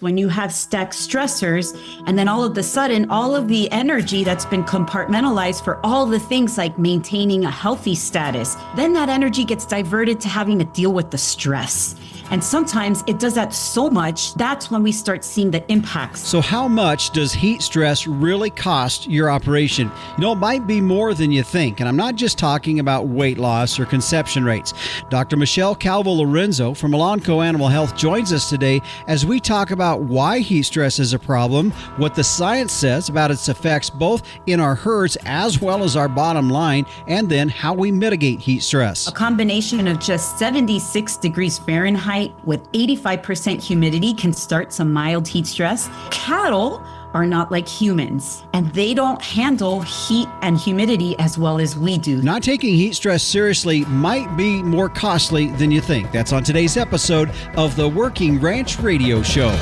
When you have stacked stressors, and then all of a sudden, all of the energy that's been compartmentalized for all the things like maintaining a healthy status, then that energy gets diverted to having to deal with the stress. And sometimes it does that so much, that's when we start seeing the impacts. So how much does heat stress really cost your operation? It might be more than you think. And I'm not just talking about weight loss or conception rates. Dr. Michelle Calvo-Lorenzo from Elanco Animal Health joins us today as we talk about why heat stress is a problem, what the science says about its effects both in our herds as well as our bottom line, and then how we mitigate heat stress. A combination of just 76 degrees Fahrenheit with 85% humidity can start some mild heat stress. Cattle are not like humans, and they don't handle heat and humidity as well as we do. Not taking heat stress seriously might be more costly than you think. That's on today's episode of the Working Ranch Radio Show.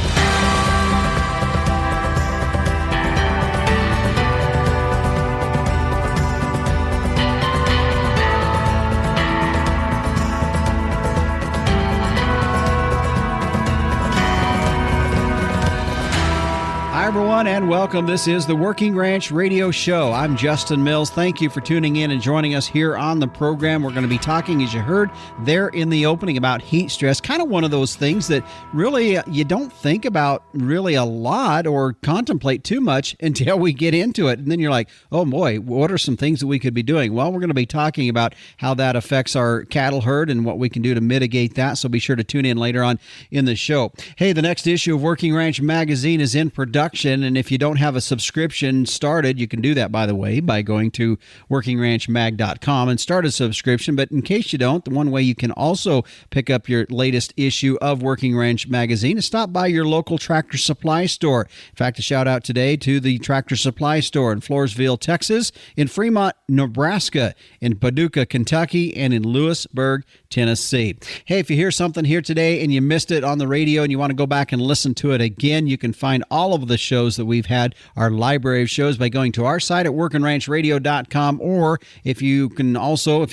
Hi, everyone, and welcome. This is the Working Ranch Radio Show. I'm Justin Mills. Thank you for tuning in and joining us here on the program. We're going to be talking, as you heard there in the opening, about heat stress. Kind of one of those things that really you don't think about really a lot or contemplate too much until we get into it. And then you're like, oh boy, what are some things that we could be doing? Well, we're going to be talking about how that affects our cattle herd and what we can do to mitigate that. So be sure to tune in later on in the show. Hey, the next issue of Working Ranch Magazine is in production. And if you don't have a subscription started, you can do that, by the way, by going to workingranchmag.com and start a subscription. But in case you don't, the one way you can also pick up your latest issue of Working Ranch Magazine is stop by your local Tractor Supply store. In fact, a shout out today to the Tractor Supply store in Floresville, Texas, in Fremont, Nebraska, in Paducah, Kentucky, and in Lewisburg, Tennessee. Hey, if you hear something here today and you missed it on the radio and you want to go back and listen to it again, you can find all of the shows that we've had, our library of shows, by going to our site at workingranchradio.com, or if you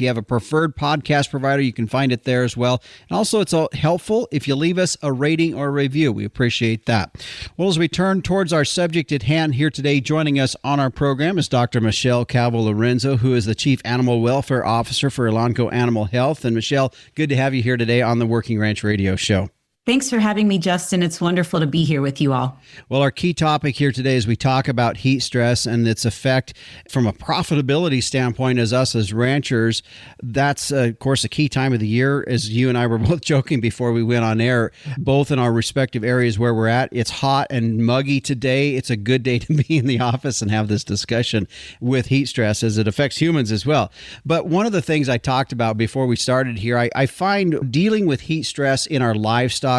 have a preferred podcast provider, you can find it there as well. And also, it's helpful if you leave us a rating or a review. We appreciate that. Well, as we turn towards our subject at hand here today, joining us on our program is Dr. Michelle Calvo-Lorenzo, who is the Chief Animal Welfare Officer for Elanco Animal Health. And Michelle, good to have you here today on the Working Ranch Radio Show. Thanks for having me, Justin. It's wonderful to be here with you all. Well, our key topic here today is we talk about heat stress and its effect from a profitability standpoint as ranchers. That's, of course, a key time of the year, as you and I were both joking before we went on air, both in our respective areas where we're at. It's hot and muggy today. It's a good day to be in the office and have this discussion with heat stress as it affects humans as well. But one of the things I talked about before we started here, I find dealing with heat stress in our livestock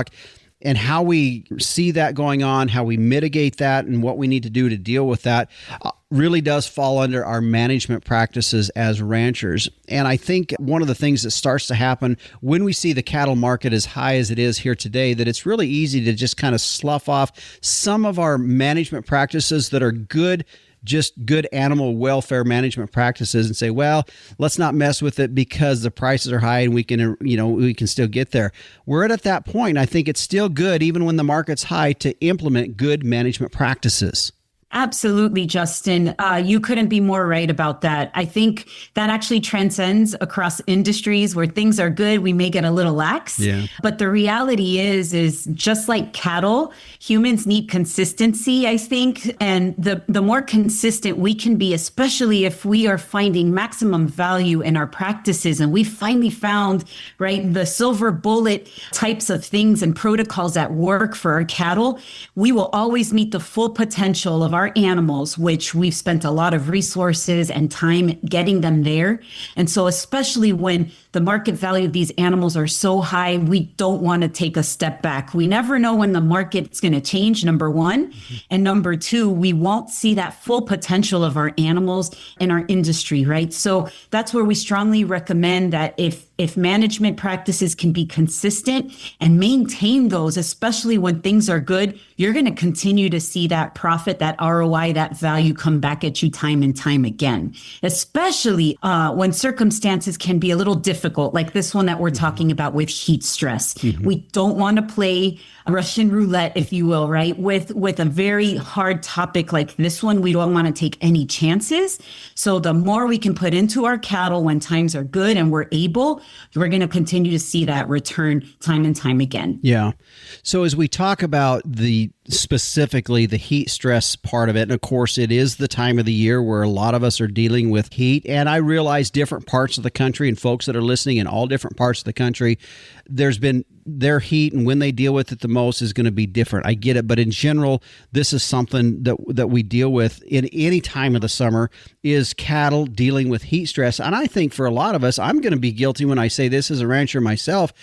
and how we see that going on, how we mitigate that, and what we need to do to deal with that really does fall under our management practices as ranchers. And I think one of the things that starts to happen when we see the cattle market as high as it is here today, that it's really easy to just kind of slough off some of our management practices that are good, just good animal welfare management practices, and say, well, let's not mess with it because the prices are high and we can still get there. We're at that point. I think it's still good, even when the market's high, to implement good management practices. Absolutely, Justin. You couldn't be more right about that. I think that actually transcends across industries where things are good. We may get a little lax, but the reality is just like cattle, humans need consistency, I think. And the more consistent we can be, especially if we are finding maximum value in our practices, and we finally found, right, the silver bullet types of things and protocols that work for our cattle, we will always meet the full potential of our animals, which we've spent a lot of resources and time getting them there. And so especially when the market value of these animals are so high, we don't want to take a step back. We never know when the market's going to change, number one. And number two, we won't see that full potential of our animals in our industry, right? So that's where we strongly recommend that if if management practices can be consistent and maintain those, especially when things are good, you're going to continue to see that profit, that ROI, that value come back at you time and time again, especially when circumstances can be a little difficult, like this one that we're talking about with heat stress. We don't want to play Russian roulette, if you will, right? With a very hard topic like this one, we don't want to take any chances. So the more we can put into our cattle when times are good and we're able, we're going to continue to see that return time and time again. Yeah. So as we talk about specifically the heat stress part of it, and of course it is the time of the year where a lot of us are dealing with heat, and I realize different parts of the country and folks that are listening in all different parts of the country, there's been their heat and when they deal with it the most is going to be different. I get it. But in general, this is something that we deal with in any time of the summer is cattle dealing with heat stress. And I think for a lot of us, I'm going to be guilty when I say this as a rancher myself.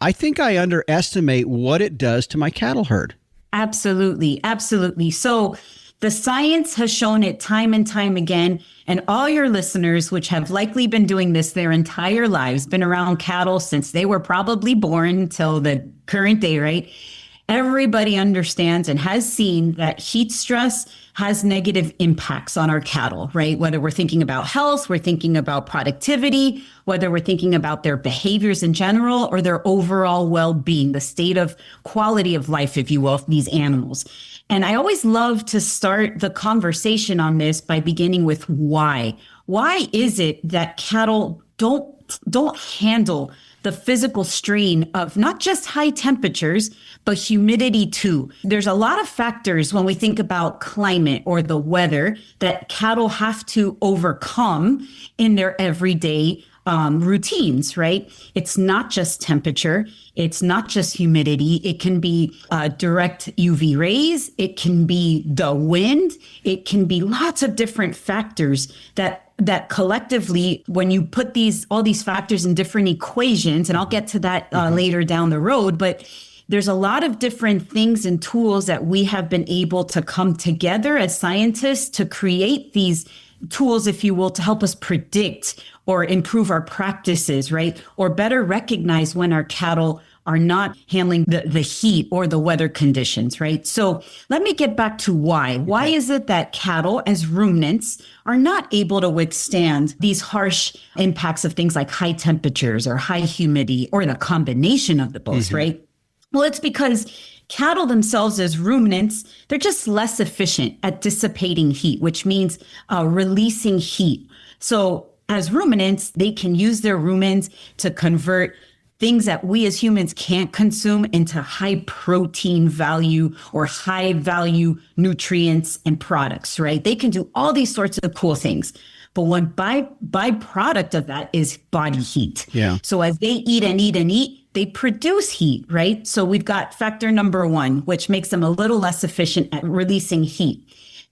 I think I underestimate what it does to my cattle herd. Absolutely. Absolutely. So the science has shown it time and time again. And all your listeners, which have likely been doing this their entire lives, been around cattle since they were probably born till the current day, right? Everybody understands and has seen that heat stress has negative impacts on our cattle, right? Whether we're thinking about health, we're thinking about productivity, whether we're thinking about their behaviors in general or their overall well-being, the state of quality of life, if you will, of these animals. And I always love to start the conversation on this by beginning with why. Why is it that cattle don't handle the physical strain of not just high temperatures, but humidity too? There's a lot of factors when we think about climate or the weather that cattle have to overcome in their everyday routines, right? It's not just temperature. It's not just humidity. It can be direct UV rays. It can be the wind. It can be lots of different factors that collectively, when you put all these factors in different equations, and I'll get to that later down the road, but there's a lot of different things and tools that we have been able to come together as scientists to create these tools, if you will, to help us predict or improve our practices, right? Or better recognize when our cattle are not handling the heat or the weather conditions, right? So let me get back to why. Why is it that cattle as ruminants are not able to withstand these harsh impacts of things like high temperatures or high humidity or the combination of the both, right? Well, it's because cattle themselves as ruminants, they're just less efficient at dissipating heat, which means releasing heat. So as ruminants, they can use their rumens to convert things that we as humans can't consume into high protein value or high value nutrients and products, right? They can do all these sorts of cool things. But one byproduct of that is body heat. Yeah. So as they eat and eat and eat, they produce heat, right? So we've got factor number one, which makes them a little less efficient at releasing heat.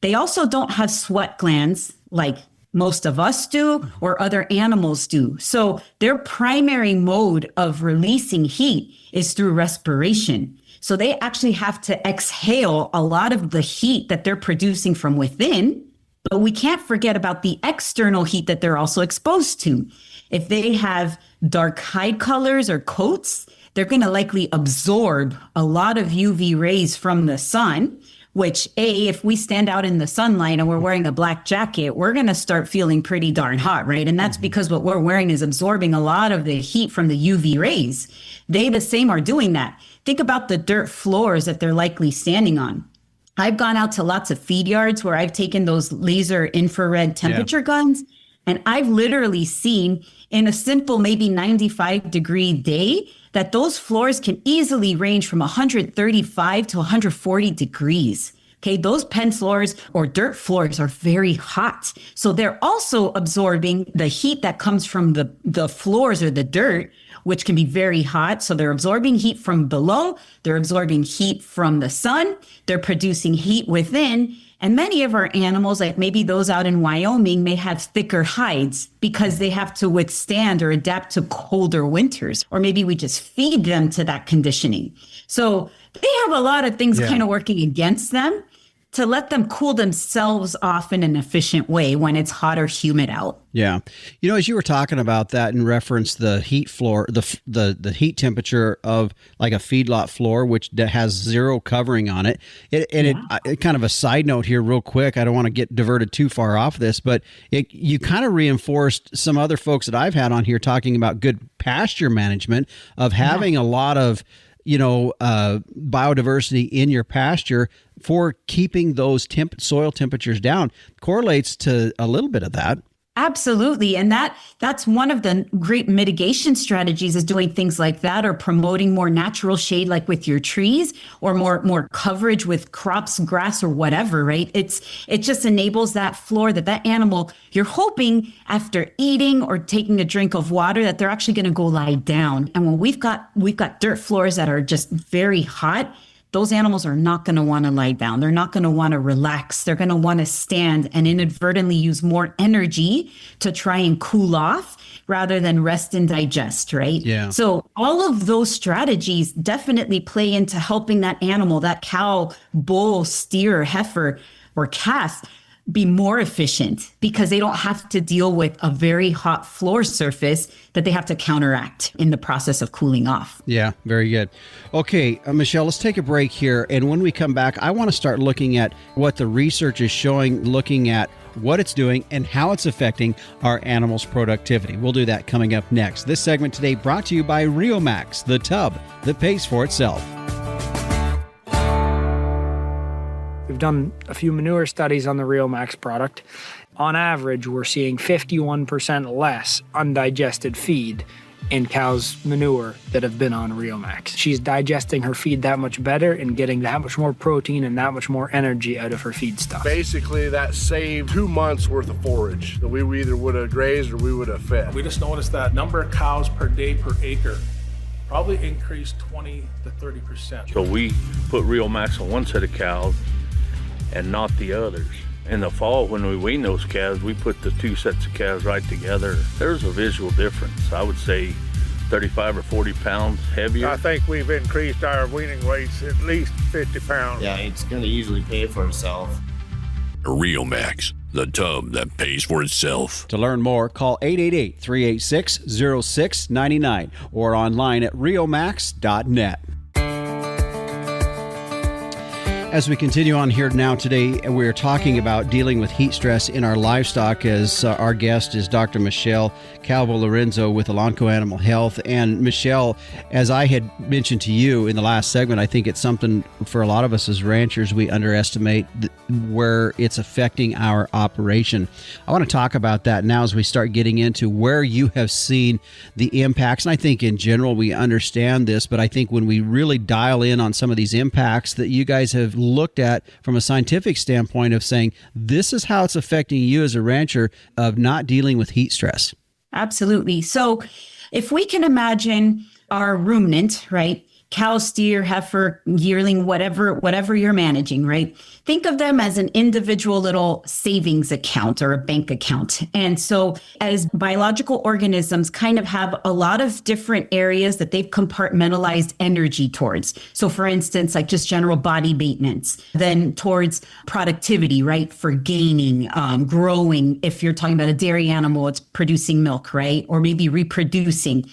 They also don't have sweat glands like most of us do or other animals do. So their primary mode of releasing heat is through respiration. So they actually have to exhale a lot of the heat that they're producing from within. But we can't forget about the external heat that they're also exposed to. If they have dark hide colors or coats, they're going to likely absorb a lot of UV rays from the sun, which if we stand out in the sunlight and we're wearing a black jacket, we're going to start feeling pretty darn hot, right? And that's because what we're wearing is absorbing a lot of the heat from the UV rays. They the same are doing that. Think about the dirt floors that they're likely standing on. I've gone out to lots of feed yards where I've taken those laser infrared temperature guns, and I've literally seen in a simple, maybe 95-degree day, that those floors can easily range from 135 to 140 degrees. Okay, those pen floors or dirt floors are very hot. So they're also absorbing the heat that comes from the floors or the dirt, which can be very hot. So they're absorbing heat from below, they're absorbing heat from the sun, they're producing heat within. And many of our animals, like maybe those out in Wyoming, may have thicker hides because they have to withstand or adapt to colder winters. Or maybe we just feed them to that conditioning. So they have a lot of things kind of working against them. to let them cool themselves off in an efficient way when it's hot or humid out. Yeah. As you were talking about that in reference the heat floor, the heat temperature of like a feedlot floor, which has zero covering on it. It kind of a side note here real quick. I don't want to get diverted too far off this, but you kind of reinforced some other folks that I've had on here talking about good pasture management of having a lot of biodiversity in your pasture for keeping those soil temperatures down. Correlates to a little bit of that. Absolutely. And that's one of the great mitigation strategies, is doing things like that, or promoting more natural shade, like with your trees, or more coverage with crops, grass, or whatever, right? It just enables that floor that animal, you're hoping after eating or taking a drink of water that they're actually going to go lie down. And when we've got dirt floors that are just very hot, those animals are not going to want to lie down. They're not going to want to relax. They're going to want to stand and inadvertently use more energy to try and cool off rather than rest and digest, right? Yeah. So all of those strategies definitely play into helping that animal, that cow, bull, steer, heifer, or calf, be more efficient, because they don't have to deal with a very hot floor surface that they have to counteract in the process of cooling off. Yeah, very good. Okay, Michelle, let's take a break here. And when we come back, I want to start looking at what the research is showing, looking at what it's doing and how it's affecting our animals' productivity. We'll do that coming up next. This segment today brought to you by RioMax, the tub that pays for itself. We've done a few manure studies on the RioMax product. On average, we're seeing 51% less undigested feed in cows' manure that have been on RioMax. She's digesting her feed that much better and getting that much more protein and that much more energy out of her feed stuff. Basically, that saved 2 months worth of forage that we either would have grazed or we would have fed. We just noticed that number of cows per day per acre probably increased 20 to 30%. So we put RioMax on one set of cows and not the others. In the fall, when we wean those calves, we put the two sets of calves right together. There's a visual difference. I would say 35 or 40 pounds heavier. I think we've increased our weaning weights at least 50 pounds. Yeah, it's going to easily pay for itself. RioMax, the tub that pays for itself. To learn more, call 888-386-0699 or online at riomax.net. As we continue on here now today, we're talking about dealing with heat stress in our livestock, as our guest is Dr. Michelle Calvo-Lorenzo with Elanco Animal Health. And Michelle, as I had mentioned to you in the last segment, I think it's something for a lot of us as ranchers, we underestimate where it's affecting our operation. I want to talk about that now as we start getting into where you have seen the impacts. And I think in general we understand this, but I think when we really dial in on some of these impacts that you guys have looked at from a scientific standpoint of saying this is how it's affecting you as a rancher of not dealing with heat stress. Absolutely. So if we can imagine our ruminant, right? Cow, steer, heifer, yearling, whatever you're managing, right? Think of them as an individual little savings account or a bank account. And so as biological organisms kind of have a lot of different areas that they've compartmentalized energy towards. So for instance, like just general body maintenance, then towards productivity, right? For gaining, growing. If you're talking about a dairy animal, it's producing milk, right? Or maybe reproducing.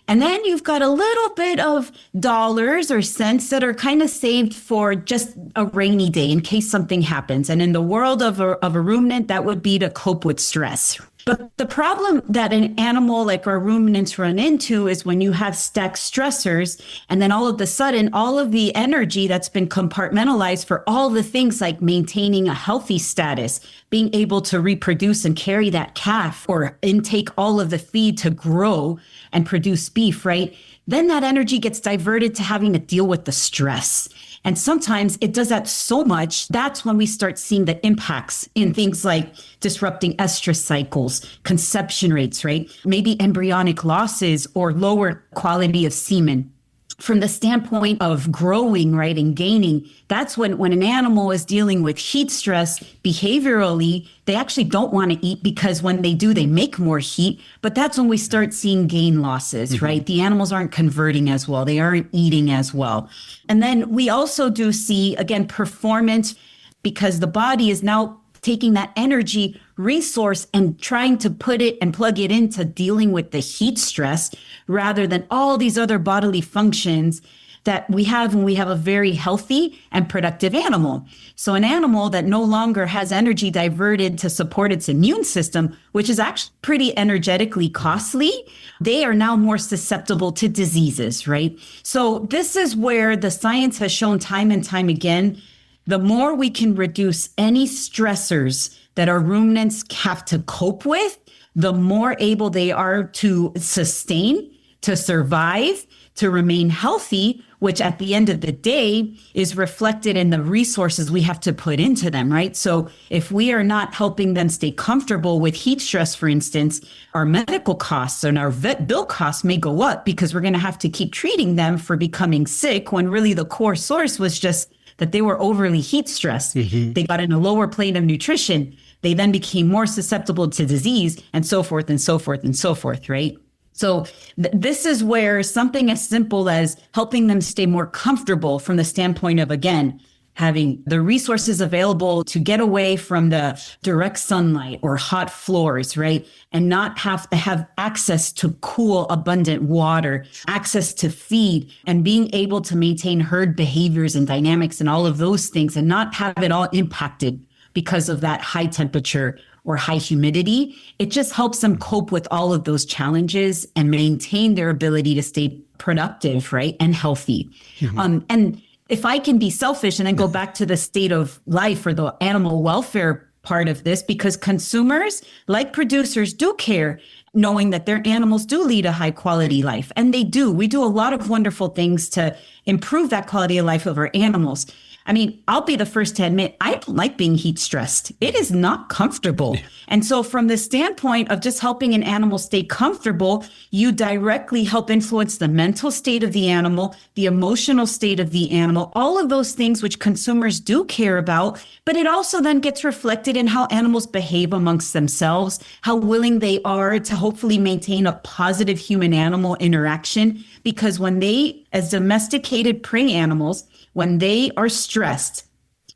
And then you've got a little bit of dollars or cents that are kind of saved for just a rainy day in case something happens. And in the world of a ruminant, that would be to cope with stress. But the problem that an animal like our ruminants run into is when you have stacked stressors, and then all of a sudden, all of the energy that's been compartmentalized for all the things like maintaining a healthy status, being able to reproduce and carry that calf, or intake all of the feed to grow and produce beef, right? Then that energy gets diverted to having to deal with the stress. And sometimes it does that so much, that's when we start seeing the impacts in things like disrupting estrus cycles, conception rates, right? Maybe embryonic losses or lower quality of semen. From the standpoint of growing, right, and gaining, that's when an animal is dealing with heat stress behaviorally, they actually don't want to eat because when they do, they make more heat. But that's when we start seeing gain losses, right? The animals aren't converting as well. They aren't eating as well. And then we also do see, again, performance because the body is now taking that energy resource and trying to put it and plug it into dealing with the heat stress rather than all these other bodily functions that we have when we have a very healthy and productive animal. So an animal that no longer has energy diverted to support its immune system, which is actually pretty energetically costly, they are now more susceptible to diseases, right? So this is where the science has shown time and time again, the more we can reduce any stressors that our ruminants have to cope with, the more able they are to sustain, to survive, to remain healthy, which at the end of the day is reflected in the resources we have to put into them, right? So if we are not helping them stay comfortable with heat stress, for instance, our medical costs and our vet bill costs may go up because we're going to have to keep treating them for becoming sick when really the core source was just that they were overly heat stressed. They got in a lower plane of nutrition. They then became more susceptible to disease and so forth and so forth and so forth, right? So this is where something as simple as helping them stay more comfortable from the standpoint of, again, having the resources available to get away from the direct sunlight or hot floors, right? And not have to have access to cool, abundant water, access to feed, and being able to maintain herd behaviors and dynamics and all of those things and not have it all impacted because of that high temperature or high humidity. It just helps them cope with all of those challenges and maintain their ability to stay productive, right? And healthy. And if I can be selfish and then go back to the state of life or the animal welfare part of this, because consumers, like producers, do care, knowing that their animals do lead a high quality life. And they do. We do a lot of wonderful things to improve that quality of life of our animals. I mean, I'll be the first to admit, I don't like being heat stressed. It is not comfortable. And so from the standpoint of just helping an animal stay comfortable, you directly help influence the mental state of the animal, the emotional state of the animal, all of those things which consumers do care about. But it also then gets reflected in how animals behave amongst themselves, how willing they are to hopefully maintain a positive human-animal interaction. Because when they, as domesticated prey animals, when they are stressed,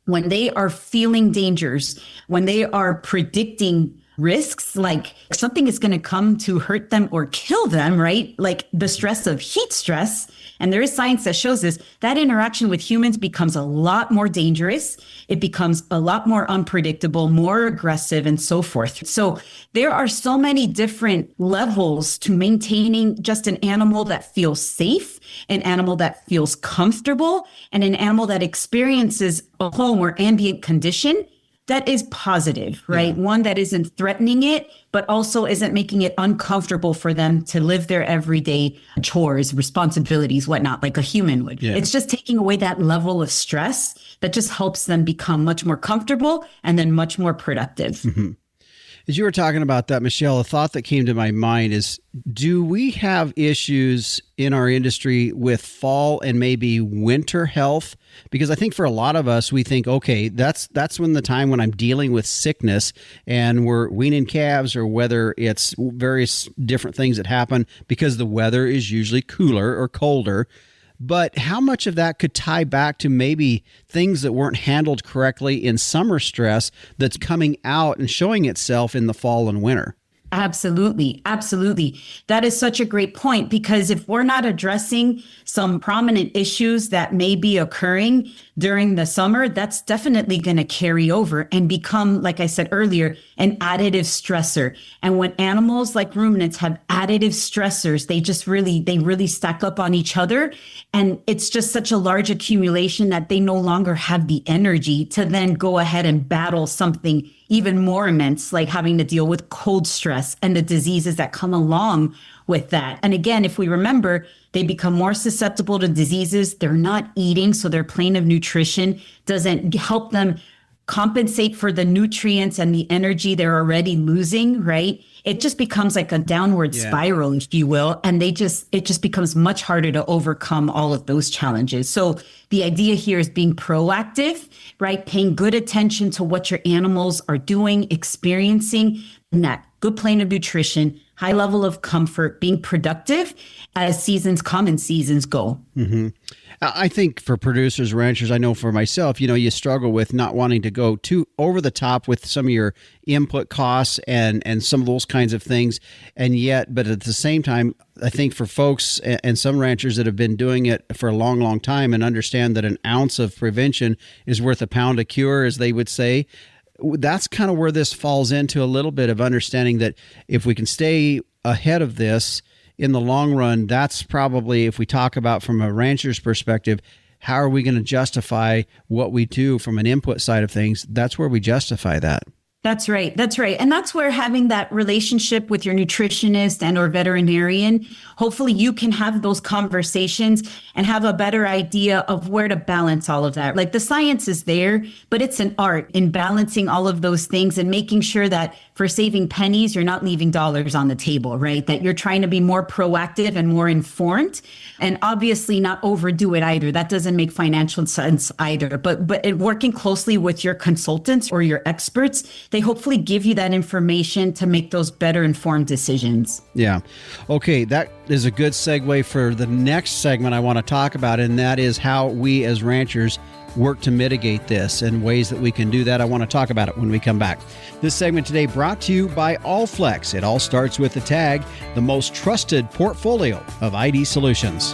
when they are feeling dangers, when they are predicting risks, like something is going to come to hurt them or kill them, right? Like the stress of heat stress. And there is science that shows this, that interaction with humans becomes a lot more dangerous. It becomes a lot more unpredictable, more aggressive, and so forth. So there are so many different levels to maintaining just an animal that feels safe, an animal that feels comfortable, and an animal that experiences a home or ambient condition that is positive, right? Yeah. One that isn't threatening it, but also isn't making it uncomfortable for them to live their everyday chores, responsibilities, whatnot, like a human would. Yeah. It's just taking away that level of stress that just helps them become much more comfortable and then much more productive. Mm-hmm. As you were talking about that, Michelle, a thought that came to my mind is, do we have issues in our industry with fall and maybe winter health? Because I think for a lot of us, we think, okay, that's when the time when I'm dealing with sickness and we're weaning calves, or whether it's various different things that happen because the weather is usually cooler or colder. But how much of that could tie back to maybe things that weren't handled correctly in summer stress that's coming out and showing itself in the fall and winter? Absolutely. Absolutely. That is such a great point, because if we're not addressing some prominent issues that may be occurring during the summer, that's definitely going to carry over and become, like I said earlier, an additive stressor. And when animals like ruminants have additive stressors, they really stack up on each other. And it's just such a large accumulation that they no longer have the energy to then go ahead and battle something even more immense, like having to deal with cold stress and the diseases that come along with that. And again, if we remember, they become more susceptible to diseases. They're not eating, so their plane of nutrition doesn't help them compensate for the nutrients and the energy they're already losing, right? It just becomes like a downward spiral, if you will. And it just becomes much harder to overcome all of those challenges. So the idea here is being proactive, right? Paying good attention to what your animals are doing, experiencing, and that good plane of nutrition, high level of comfort, being productive as seasons come and seasons go. Mm-hmm. I think for producers, ranchers, I know for myself, you struggle with not wanting to go too over the top with some of your input costs and some of those kinds of things. But at the same time, I think for folks and some ranchers that have been doing it for a long, long time and understand that an ounce of prevention is worth a pound of cure, as they would say, that's kind of where this falls into a little bit of understanding that if we can stay ahead of this in the long run, that's probably, if we talk about from a rancher's perspective, how are we going to justify what we do from an input side of things? That's where we justify that. That's right. That's right. And that's where having that relationship with your nutritionist and or veterinarian, hopefully you can have those conversations and have a better idea of where to balance all of that. Like the science is there, but it's an art in balancing all of those things and making sure that for saving pennies, you're not leaving dollars on the table, right? That you're trying to be more proactive and more informed and obviously not overdo it either. That doesn't make financial sense either. But working closely with your consultants or your experts, they hopefully give you that information to make those better informed decisions. Yeah. Okay. That is a good segue for the next segment I want to talk about, and that is how we as ranchers work to mitigate this and ways that we can do that. I want to talk about it when we come back. This segment today brought to you by Allflex. It all starts with the tag, the most trusted portfolio of ID solutions.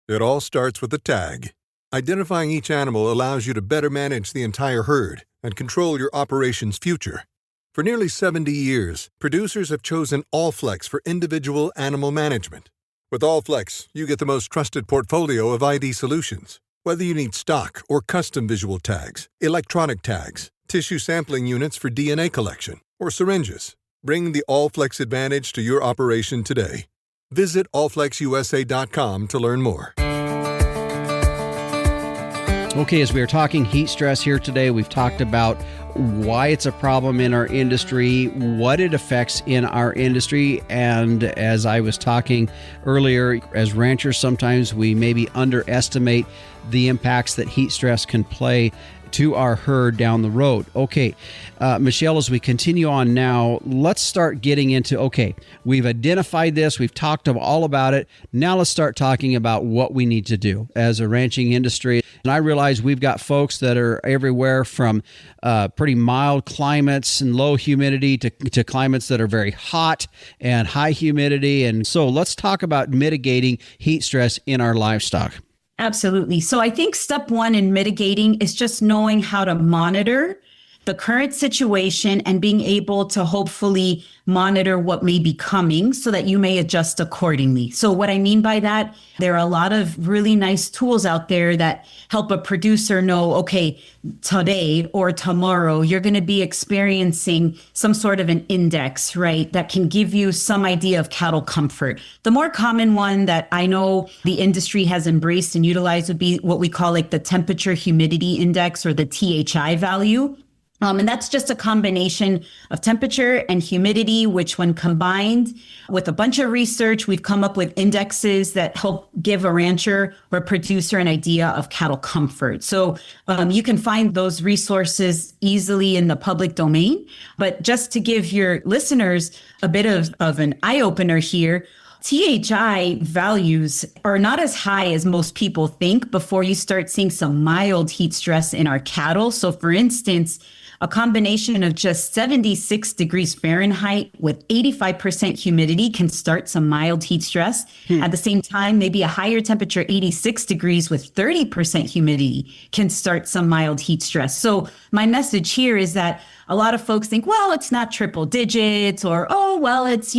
It all starts with the tag. Identifying each animal allows you to better manage the entire herd and control your operation's future. For nearly 70 years, producers have chosen Allflex for individual animal management. With Allflex, you get the most trusted portfolio of ID solutions. Whether you need stock or custom visual tags, electronic tags, tissue sampling units for DNA collection, or syringes, bring the Allflex advantage to your operation today. Visit allflexusa.com to learn more. Okay, as we are talking heat stress here today, we've talked about why it's a problem in our industry, what it affects in our industry, and as I was talking earlier, as ranchers, sometimes we maybe underestimate the impacts that heat stress can play to our herd down the road. Okay, Michelle, as we continue on now, let's start getting into, okay, we've identified this, we've talked all about it. Now let's start talking about what we need to do as a ranching industry. And I realize we've got folks that are everywhere from pretty mild climates and low humidity to climates that are very hot and high humidity. And so let's talk about mitigating heat stress in our livestock. Absolutely. So I think step one in mitigating is just knowing how to monitor the current situation and being able to hopefully monitor what may be coming so that you may adjust accordingly. So what I mean by that, there are a lot of really nice tools out there that help a producer know, okay, today or tomorrow, you're going to be experiencing some sort of an index, right? That can give you some idea of cattle comfort. The more common one that I know the industry has embraced and utilized would be what we call like the temperature humidity index or the THI value. And that's just a combination of temperature and humidity, which when combined with a bunch of research, we've come up with indexes that help give a rancher or a producer an idea of cattle comfort. So you can find those resources easily in the public domain. But just to give your listeners a bit of an eye-opener here, THI values are not as high as most people think before you start seeing some mild heat stress in our cattle. So for instance, a combination of just 76 degrees Fahrenheit with 85% humidity can start some mild heat stress. At the same time, maybe a higher temperature, 86 degrees with 30% humidity can start some mild heat stress. So my message here is that a lot of folks think, well, it's not triple digits or, oh, well, it's,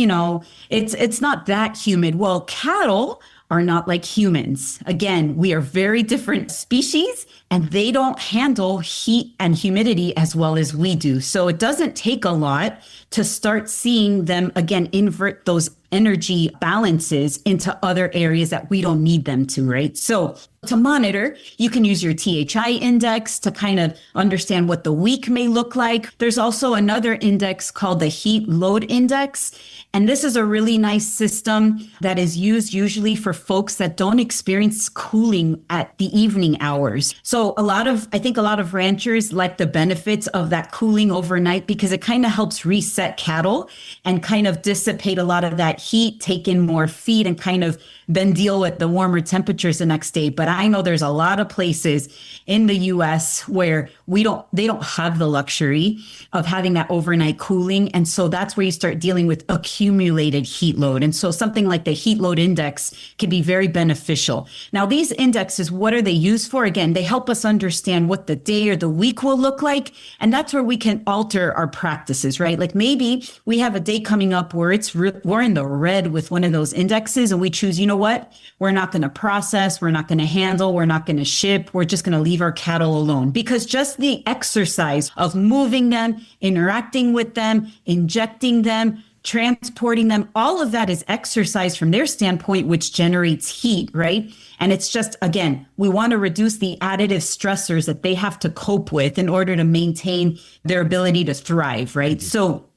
it's not that humid. Well, cattle are not like humans. Again, we are very different species and they don't handle heat and humidity as well as we do. So it doesn't take a lot to start seeing them, again, invert those energy balances into other areas that we don't need them to, right? So To monitor, you can use your THI index to kind of understand what the week may look like. There's also another index called the heat load index. And this is a really nice system that is used usually for folks that don't experience cooling at the evening hours. So I think a lot of ranchers like the benefits of that cooling overnight because it kind of helps reset cattle and kind of dissipate a lot of that heat, take in more feed and kind of then deal with the warmer temperatures the next day. But I know there's a lot of places in the US where they don't have the luxury of having that overnight cooling. And so that's where you start dealing with accumulated heat load. And so something like the heat load index can be very beneficial. Now, these indexes, what are they used for? Again, they help us understand what the day or the week will look like. And that's where we can alter our practices, right? Like maybe we have a day coming up where we're in the red with one of those indexes and we choose, you know what? We're not going to process, we're not going to handle, we're not going to ship, we're just going to leave our cattle alone. Because just the exercise of moving them, interacting with them, injecting them, transporting them, all of that is exercise from their standpoint, which generates heat, right? And it's just, again, we want to reduce the additive stressors that they have to cope with in order to maintain their ability to thrive, right? So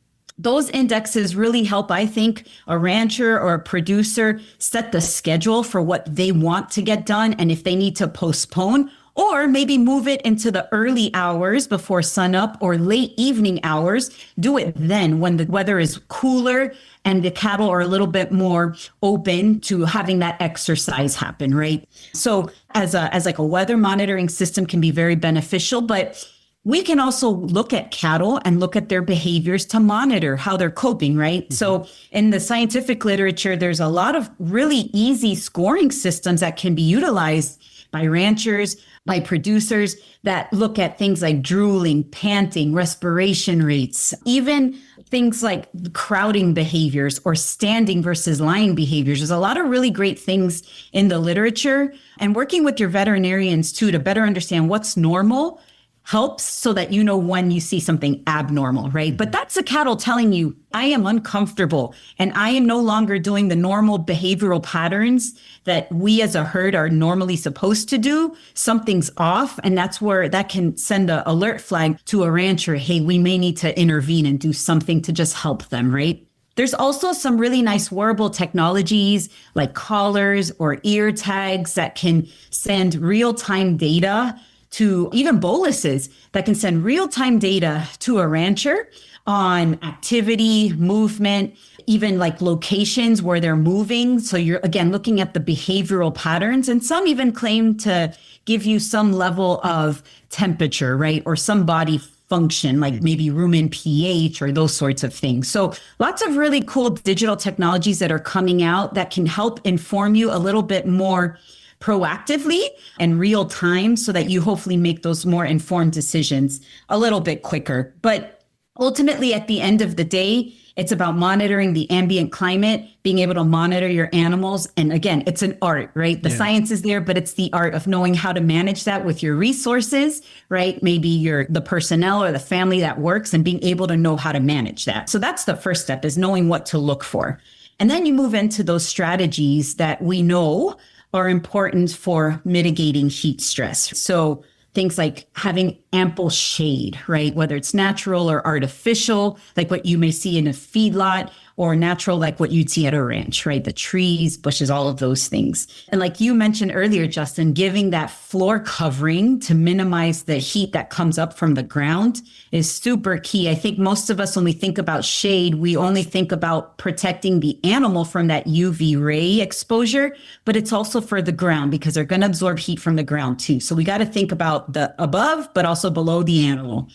those indexes really help, I think, a rancher or a producer set the schedule for what they want to get done. And if they need to postpone or maybe move it into the early hours before sunup or late evening hours, do it then when the weather is cooler and the cattle are a little bit more open to having that exercise happen, right? So as like a weather monitoring system can be very beneficial, but we can also look at cattle and look at their behaviors to monitor how they're coping, right? Mm-hmm. So in the scientific literature, there's a lot of really easy scoring systems that can be utilized by ranchers, by producers that look at things like drooling, panting, respiration rates, even things like crowding behaviors or standing versus lying behaviors. There's a lot of really great things in the literature, and working with your veterinarians too to better understand what's normal helps so that you know when you see something abnormal, right? But that's the cattle telling you, I am uncomfortable and I am no longer doing the normal behavioral patterns that we as a herd are normally supposed to do. Something's off. And that's where that can send an alert flag to a rancher. Hey, we may need to intervene and do something to just help them, right? There's also some really nice wearable technologies like collars or ear tags that can send real-time data to even boluses that can send real-time data to a rancher on activity, movement, even like locations where they're moving. So you're, again, looking at the behavioral patterns, and some even claim to give you some level of temperature, right? Or some body function, like maybe rumen pH or those sorts of things. So lots of really cool digital technologies that are coming out that can help inform you a little bit more proactively and real time so that you hopefully make those more informed decisions a little bit quicker. But ultimately, at the end of the day, it's about monitoring the ambient climate, being able to monitor your animals. And again, it's an art, right? The science is there, but it's the art of knowing how to manage that with your resources, right? Maybe the personnel or the family that works, and being able to know how to manage that. So that's the first step, is knowing what to look for. And then you move into those strategies that we know are important for mitigating heat stress. So things like having ample shade, right? Whether it's natural or artificial, like what you may see in a feedlot, or natural, like what you'd see at a ranch, right? The trees, bushes, all of those things. And like you mentioned earlier, Justin, giving that floor covering to minimize the heat that comes up from the ground is super key. I think most of us, when we think about shade, we only think about protecting the animal from that UV ray exposure, but it's also for the ground because they're going to absorb heat from the ground too. So we got to think about the above, but also below the animal.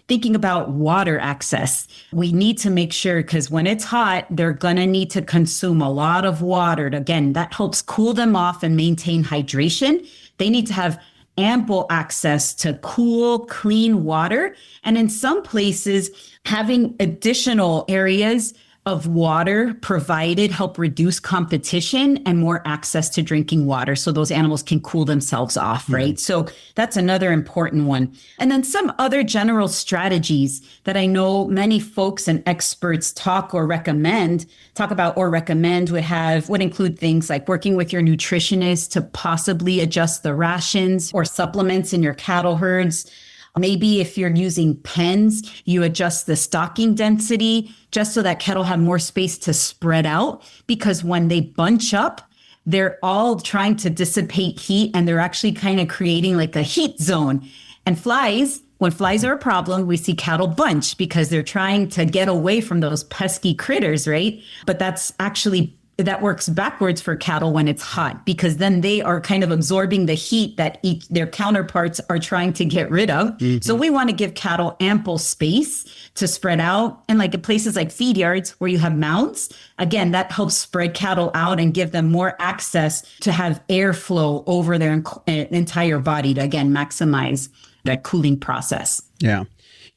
Thinking about water access, we need to make sure, because when it's hot, they're going to need to consume a lot of water. Again, that helps cool them off and maintain hydration. They need to have ample access to cool, clean water. And in some places, having additional areas of water provided help reduce competition and more access to drinking water so those animals can cool themselves off, right? So that's another important one. And then some other general strategies that I know many folks and experts talk about or recommend would include things like working with your nutritionist to possibly adjust the rations or supplements in your cattle herds. Maybe if you're using pens, you adjust the stocking density just so that cattle have more space to spread out, because when they bunch up, they're all trying to dissipate heat and they're actually kind of creating like a heat zone. And when flies are a problem, we see cattle bunch because they're trying to get away from those pesky critters, right? But that works backwards for cattle when it's hot, because then they are kind of absorbing the heat that their counterparts are trying to get rid of. Mm-hmm. So we want to give cattle ample space to spread out. And like in places like feed yards where you have mounds, again, that helps spread cattle out and give them more access to have airflow over their entire body to, again, maximize that cooling process. Yeah.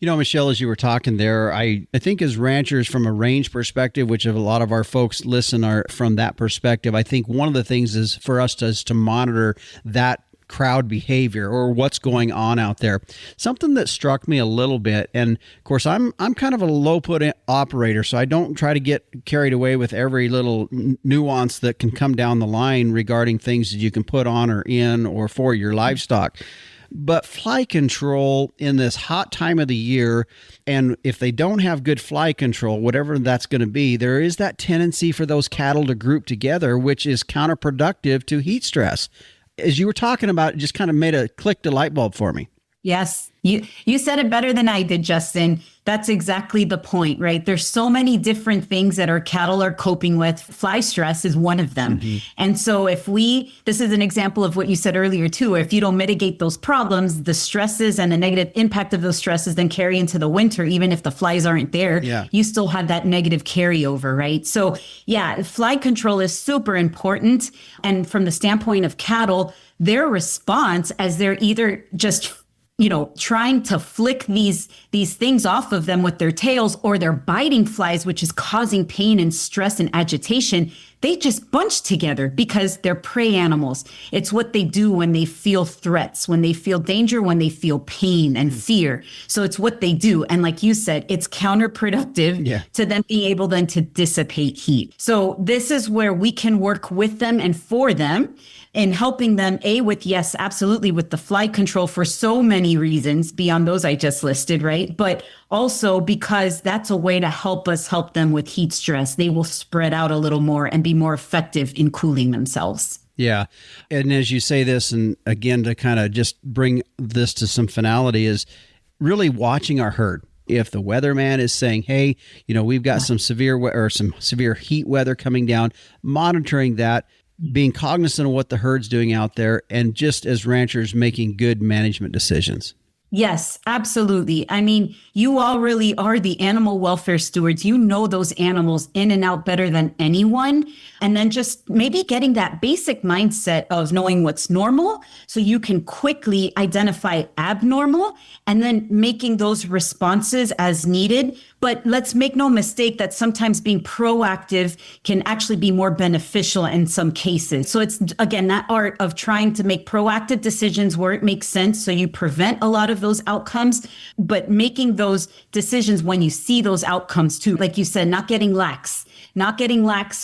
You know, Michelle, as you were talking there, I think as ranchers from a range perspective, which a lot of our folks listen are from that perspective, I think one of the things is for us to monitor that crowd behavior or what's going on out there. Something that struck me a little bit, and of course I'm kind of a low put operator, so I don't try to get carried away with every little nuance that can come down the line regarding things that you can put on or in or for your livestock. But fly control in this hot time of the year, and if they don't have good fly control, whatever that's going to be, there is that tendency for those cattle to group together, which is counterproductive to heat stress. As you were talking about, it just kind of made a light bulb for me. Yes, you said it better than I did, Justin. That's exactly the point, right? There's so many different things that our cattle are coping with. Fly stress is one of them. Mm-hmm. And so this is an example of what you said earlier too, if you don't mitigate those problems, the stresses and the negative impact of those stresses then carry into the winter, even if the flies aren't there, you still have that negative carryover, right? So yeah, fly control is super important. And from the standpoint of cattle, their response as they're either just trying to flick these things off of them with their tails, or they're biting flies, which is causing pain and stress and agitation, they just bunch together because they're prey animals. It's what they do when they feel threats, when they feel danger, when they feel pain and fear. So it's what they do. And like you said, it's counterproductive to them being able then to dissipate heat. So this is where we can work with them and for them in helping them, with the fly control for so many reasons beyond those I just listed, right? But also because that's a way to help them with heat stress. They will spread out a little more and be more effective in cooling themselves. Yeah. And as you say this, and again, to kind of just bring this to some finality, is really watching our herd. If the weatherman is saying, hey, we've got some severe heat weather coming down, monitoring that, being cognizant of what the herd's doing out there, and just as ranchers making good management decisions. Yes, absolutely. I mean, you all really are the animal welfare stewards. You know those animals in and out better than anyone. And then just maybe getting that basic mindset of knowing what's normal so you can quickly identify abnormal and then making those responses as needed. But let's make no mistake that sometimes being proactive can actually be more beneficial in some cases. So it's, again, that art of trying to make proactive decisions where it makes sense so you prevent a lot of those outcomes, but making those decisions when you see those outcomes too. Like you said, not getting lax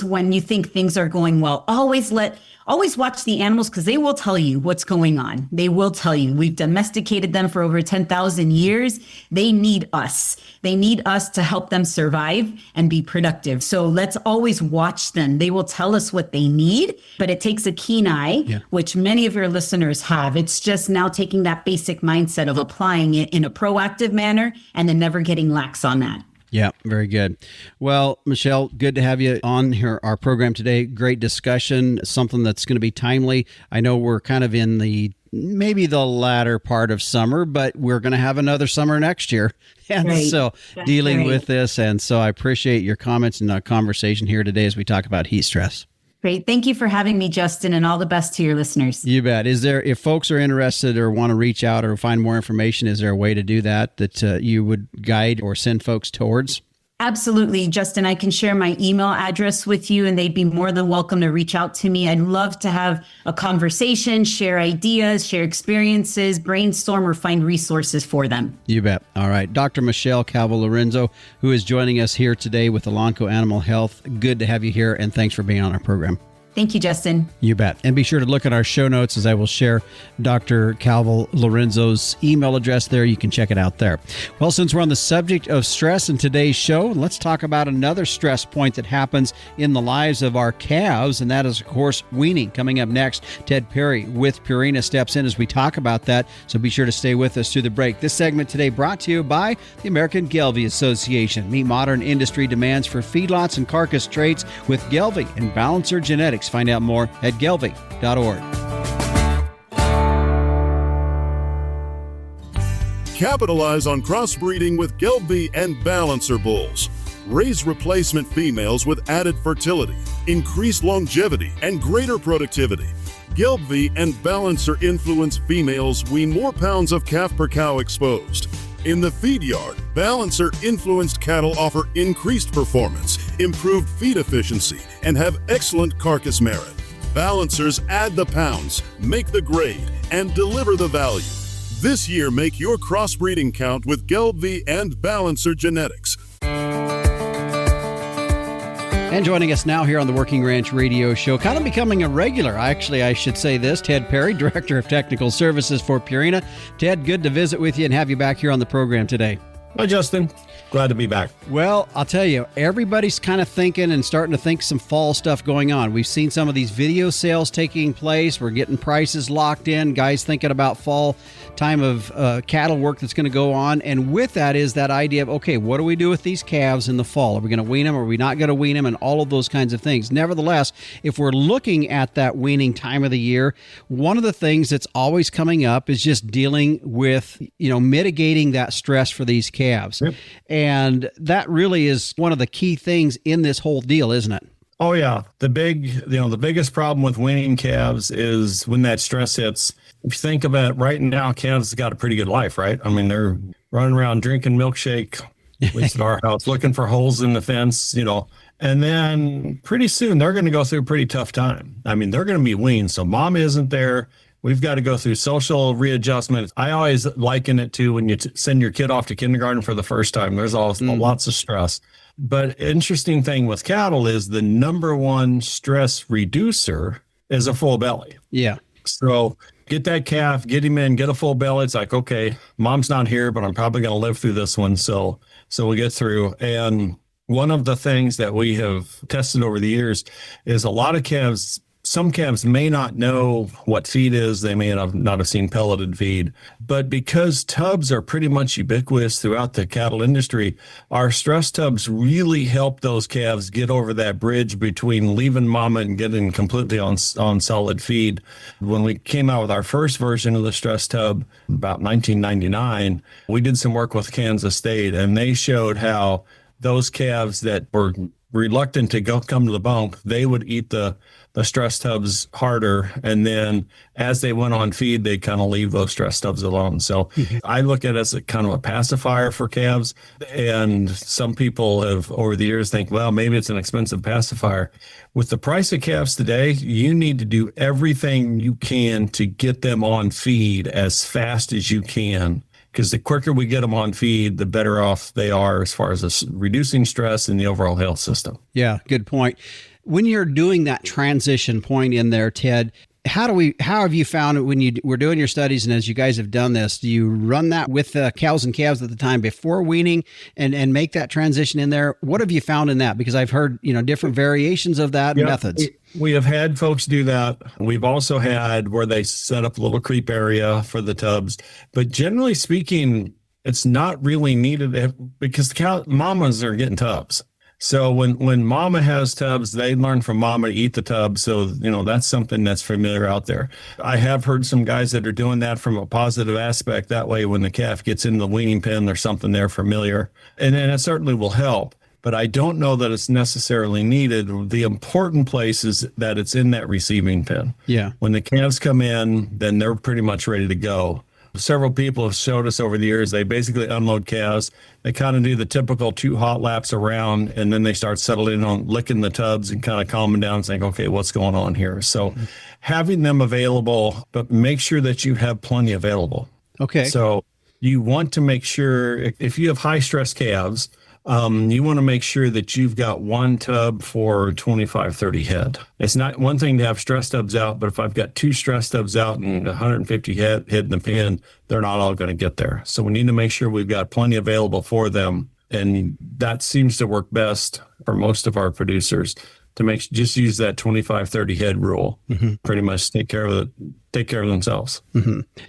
when you think things are going well. Always watch the animals because they will tell you what's going on. They will tell you. We've domesticated them for over 10,000 years. They need us. They need us to help them survive and be productive. So let's always watch them. They will tell us what they need, but it takes a keen eye, which many of your listeners have. It's just now taking that basic mindset of applying it in a proactive manner and then never getting lax on that. Yeah, very good. Well, Michelle, good to have you on here, our program today. Great discussion, something that's going to be timely. I know we're kind of in maybe the latter part of summer, but we're going to have another summer next year. And so dealing with this. And so I appreciate your comments and our conversation here today as we talk about heat stress. Great. Thank you for having me, Justin, and all the best to your listeners. You bet. If folks are interested or want to reach out or find more information, is there a way to do that you would guide or send folks towards? Absolutely, Justin. I can share my email address with you, and they'd be more than welcome to reach out to me. I'd love to have a conversation, share ideas, share experiences, brainstorm, or find resources for them. You bet. All right. Dr. Michelle Calvo-Lorenzo, who is joining us here today with Elanco Animal Health. Good to have you here, and thanks for being on our program. Thank you, Justin. You bet. And be sure to look at our show notes as I will share Dr. Calvo-Lorenzo's email address there. You can check it out there. Well, since we're on the subject of stress in today's show, let's talk about another stress point that happens in the lives of our calves, and that is, of course, weaning. Coming up next, Ted Perry with Purina steps in as we talk about that, so be sure to stay with us through the break. This segment today brought to you by the American Gelbvieh Association. Meet modern industry demands for feedlots and carcass traits with Gelbvieh and Balancer Genetics. Find out more at gelbvieh.org. Capitalize on crossbreeding with Gelbvieh and Balancer bulls. Raise replacement females with added fertility, increased longevity, and greater productivity. Gelbvieh and Balancer influence females wean more pounds of calf per cow exposed. In the feed yard, Balancer influenced cattle offer increased performance, improved feed efficiency, and have excellent carcass merit. Balancers add the pounds, make the grade, and deliver the value. This year, make your crossbreeding count with Gelbvieh and Balancer Genetics. And joining us now here on the Working Ranch Radio Show, kind of becoming a regular, actually, I should say this, Ted Perry, Director of Technical Services for Purina. Ted, good to visit with you and have you back here on the program today. Hi, Justin. Glad to be back. Well, I'll tell you, everybody's kind of thinking and starting to think some fall stuff going on. We've seen some of these video sales taking place. We're getting prices locked in. Guys thinking about fall time of cattle work that's going to go on. And with that is that idea of, okay, what do we do with these calves in the fall? Are we going to wean them? Are we not going to wean them? And all of those kinds of things. Nevertheless, if we're looking at that weaning time of the year, one of the things that's always coming up is just dealing with, mitigating that stress for these calves. Yep. And that really is one of the key things in this whole deal, isn't it? Oh, yeah. The biggest problem with weaning calves is when that stress hits. If you think about it, right now, calves have got a pretty good life, right? I mean, they're running around drinking milkshake, at least at our house, looking for holes in the fence, And then pretty soon they're going to go through a pretty tough time. I mean, they're going to be weaned. So mom isn't there. We've got to go through social readjustment. I always liken it to when you send your kid off to kindergarten for the first time. There's lots of stress. But interesting thing with cattle is the number one stress reducer is a full belly. Yeah. So get that calf, get him in, get a full belly. It's like, okay, mom's not here, but I'm probably going to live through this one. So we get through. And one of the things that we have tested over the years is a lot of calves. Some calves may not know what feed is. They may not have seen pelleted feed. But because tubs are pretty much ubiquitous throughout the cattle industry, our stress tubs really help those calves get over that bridge between leaving mama and getting completely on solid feed. When we came out with our first version of the stress tub about 1999, we did some work with Kansas State, and they showed how those calves that were reluctant to come to the bump, they would eat the stress tubs harder. And then as they went on feed, they kind of leave those stress tubs alone. So I look at it as a kind of a pacifier for calves. And some people have over the years think, well, maybe it's an expensive pacifier. With the price of calves today, you need to do everything you can to get them on feed as fast as you can. Because the quicker we get them on feed, the better off they are as far as reducing stress in the overall health system. Yeah, good point. When you're doing that transition point in there, Ted, how have you found it when you were doing your studies, and as you guys have done this, do you run that with the cows and calves at the time before weaning and make that transition in there? What have you found in that? Because I've heard, different variations of that methods. We have had folks do that. We've also had where they set up a little creep area for the tubs. But generally speaking, it's not really needed because the mamas are getting tubs. So when mama has tubs, they learn from mama to eat the tub. So, that's something that's familiar out there. I have heard some guys that are doing that from a positive aspect. That way, when the calf gets in the weaning pen, there's something there familiar. And then it certainly will help. But I don't know that it's necessarily needed. The important place is that it's in that receiving pen. Yeah. When the calves come in, then they're pretty much ready to go. Several people have showed us over the years, they basically unload calves. They kind of do the typical 2 hot laps around, and then they start settling on licking the tubs and kind of calming down and saying, okay, what's going on here? So having them available, but make sure that you have plenty available. Okay. So you want to make sure if you have high stress calves, you want to make sure that you've got one tub for 25, 30 head. It's not one thing to have stress tubs out, but if I've got 2 stress tubs out and 150 head in the pen, they're not all going to get there. So we need to make sure we've got plenty available for them. And that seems to work best for most of our producers to just use that 25, 30 head rule, pretty much take care of themselves.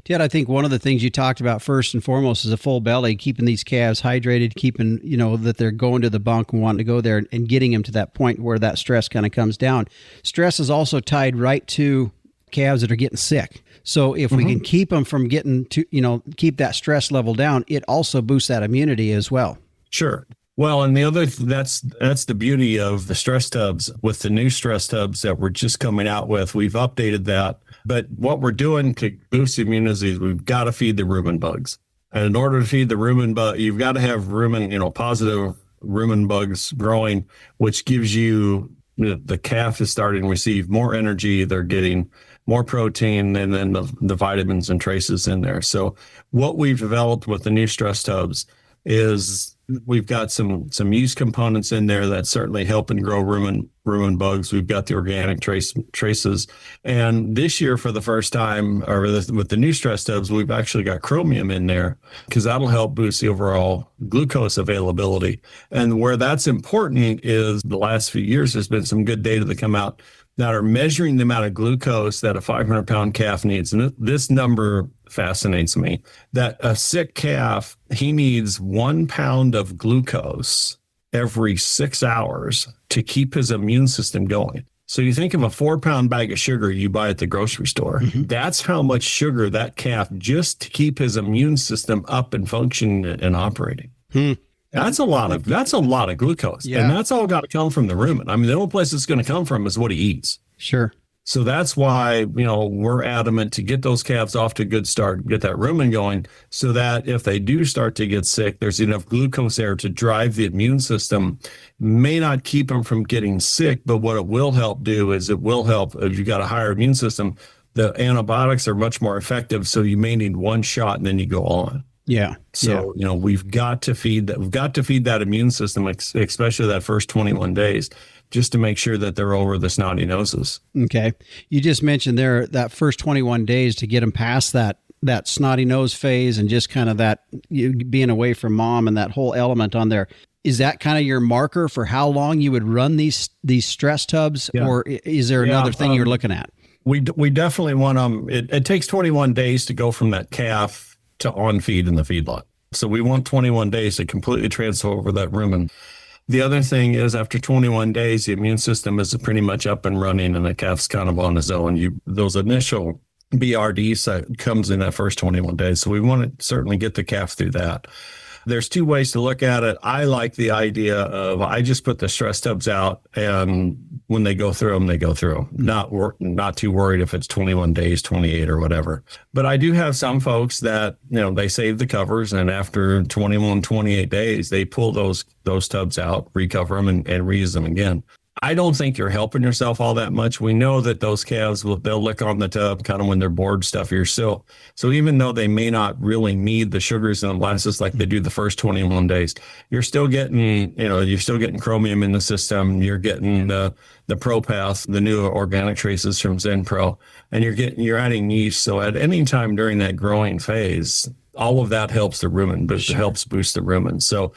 Ted, I think one of the things you talked about first and foremost is a full belly, keeping these calves hydrated, keeping, that they're going to the bunk and wanting to go there and getting them to that point where that stress kind of comes down. Stress is also tied right to calves that are getting sick. So if we can keep them from getting to, keep that stress level down, it also boosts that immunity as well. Sure. Well, and the other, that's the beauty of the stress tubs. With the new stress tubs that we're just coming out with, we've updated that. But what we're doing to boost immunity is we've got to feed the rumen bugs. And in order to feed the rumen bug, you've got to have rumen, positive rumen bugs growing, which gives you, the calf is starting to receive more energy. They're getting more protein, and then the vitamins and traces in there. So what we've developed with the new stress tubs is we've got some yeast components in there that certainly help and grow rumen bugs. We've got the organic traces. And this year, for the first time, with the new stress tubs, we've actually got chromium in there because that'll help boost the overall glucose availability. And where that's important is the last few years, there's been some good data that come out that are measuring the amount of glucose that a 500-pound calf needs. And this number fascinates me, that a sick calf, he needs 1 pound of glucose every 6 hours to keep his immune system going. So you think of a 4-pound bag of sugar you buy at the grocery store. That's how much sugar that calf, just to keep his immune system up and functioning and operating. That's a lot of glucose. Yeah. And that's all got to come from the rumen. I mean, the only place it's going to come from is what he eats. Sure. So that's why, we're adamant to get those calves off to a good start, get that rumen going, so that if they do start to get sick, there's enough glucose there to drive the immune system. May not keep them from getting sick, but what it will help do is it will help if you've got a higher immune system. The antibiotics are much more effective. So you may need one shot and then you go on. Yeah. So, we've got to feed that. We've got to feed that immune system, especially that first 21 days, just to make sure that they're over the snotty noses. Okay. You just mentioned there that first 21 days to get them past that snotty nose phase and just kind of that being away from mom and that whole element on there. Is that kind of your marker for how long you would run these stress tubs, or is there another thing you're looking at? We definitely want them. It takes 21 days to go from that calf to on feed in the feedlot. So we want 21 days to completely transfer over that rumen. The other thing is after 21 days, the immune system is pretty much up and running and the calf's kind of on his own. Those initial BRDs comes in that first 21 days. So we want to certainly get the calf through that. There's 2 ways to look at it. I like the idea of I just put the stress tubs out, and when they go through them, they go through them. Not too worried if it's 21 days, 28 or whatever. But I do have some folks that, they save the covers, and after 21, 28 days, they pull those tubs out, recover them, and reuse them again. I don't think you're helping yourself all that much. We know that those calves they'll lick on the tub kind of when they're bored stuffier still. So even though they may not really need the sugars and the molasses like they do the first 21 days, you're still getting chromium in the system. You're getting the ProPath, the new organic traces from ZenPro, and you're adding yeast. So at any time during that growing phase, all of that helps the rumen, but it helps boost the rumen. So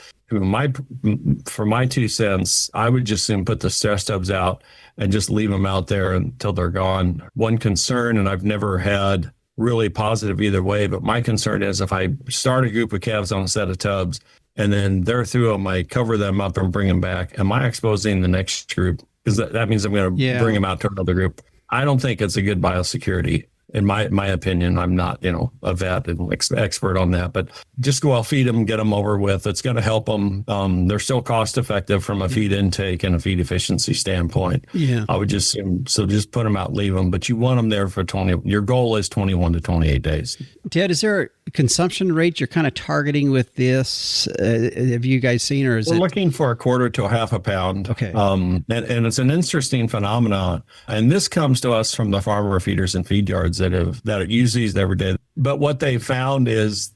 for my 2 cents, I would just soon put the stress tubs out and just leave them out there until they're gone. One concern, and I've never had really positive either way, but my concern is if I start a group of calves on a set of tubs and then they're through them, I cover them up and bring them back. Am I exposing the next group? Because that means I'm going to bring them out to another group. I don't think it's a good biosecurity. in my opinion. I'm not, a vet and expert on that, but just go out, feed them, get them over with. It's going to help them. They're still cost effective from a feed intake and a feed efficiency standpoint. Yeah. I would just put them out, leave them, but you want them there for 20. Your goal is 21 to 28 days. Ted, is there a consumption rate you're kind of targeting with this? Have you guys seen, or is We're looking for a quarter to a half a pound. Okay. And it's an interesting phenomenon. And this comes to us from the farmer feeders and feed yards that use these every day. But what they found is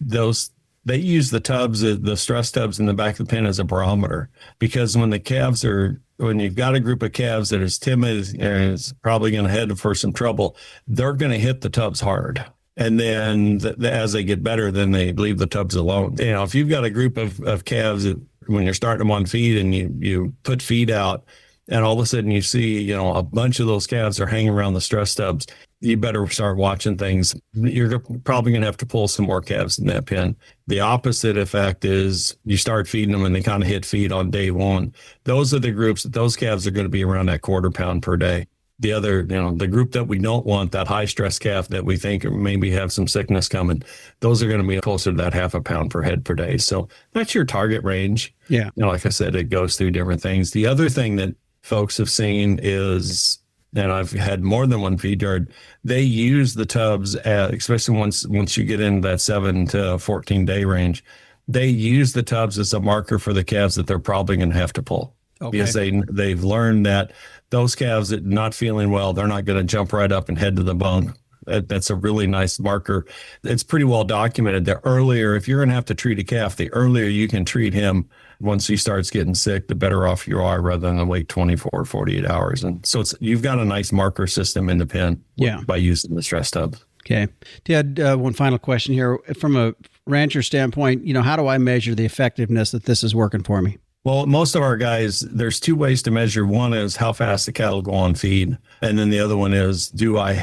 they use the tubs, the stress tubs in the back of the pen as a barometer, because when you've got a group of calves that is timid and is probably going to head for some trouble, they're going to hit the tubs hard. And then as they get better, then they leave the tubs alone. If you've got a group of calves that, when you're starting them on feed and you put feed out, and all of a sudden you see, a bunch of those calves are hanging around the stress tubs, you better start watching things. You're probably going to have to pull some more calves in that pen. The opposite effect is you start feeding them and they kind of hit feed on day one. Those are the groups that those calves are going to be around that quarter pound per day. The other, the group that we don't want, that high stress calf that we think maybe have some sickness coming, those are going to be closer to that half a pound per head per day. So that's your target range. Yeah. Like I said, it goes through different things. The other thing that folks have seen is, and I've had more than one feed yard, they use the tubs, especially once you get into that 7 to 14 day range, they use the tubs as a marker for the calves that they're probably going to have to pull. Okay. Because they've learned that those calves that are not feeling well, they're not going to jump right up and head to the bunk. That's a really nice marker. It's pretty well documented. The earlier, if you're going to have to treat a calf, the earlier you can treat him, once he starts getting sick, the better off you are, rather than wait 24 or 48 hours. And so you've got a nice marker system in the pen by using the stress tub. Okay. Ted, one final question here. From a rancher standpoint, how do I measure the effectiveness that this is working for me? Well, most of our guys, there's two ways to measure. One is how fast the cattle go on feed. And then the other one is, do I